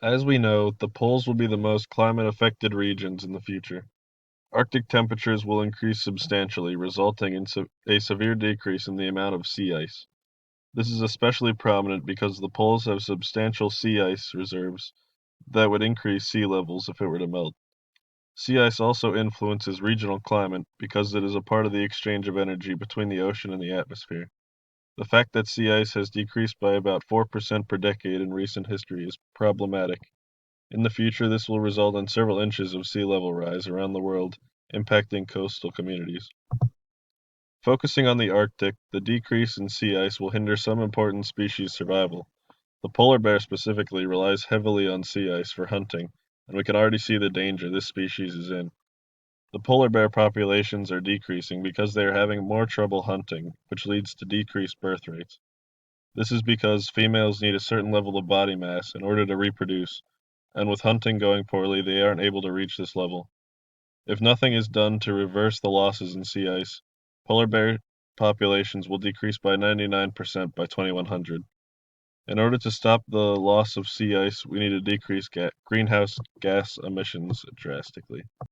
As we know, the poles will be the most climate-affected regions in the future. Arctic temperatures will increase substantially, resulting in a severe decrease in the amount of sea ice. This is especially prominent because the poles have substantial sea ice reserves that would increase sea levels if it were to melt. Sea ice also influences regional climate because it is a part of the exchange of energy between the ocean and the atmosphere. The fact that sea ice has decreased by about 4% per decade in recent history is problematic. In the future, this will result in several inches of sea level rise around the world, impacting coastal communities. Focusing on the Arctic, the decrease in sea ice will hinder some important species survival. The polar bear specifically relies heavily on sea ice for hunting, and we can already see the danger this species is in. The polar bear populations are decreasing because they are having more trouble hunting, which leads to decreased birth rates. This is because females need a certain level of body mass in order to reproduce, and with hunting going poorly, they aren't able to reach this level. If nothing is done to reverse the losses in sea ice, polar bear populations will decrease by 99% by 2100. In order to stop the loss of sea ice, we need to decrease greenhouse gas emissions drastically.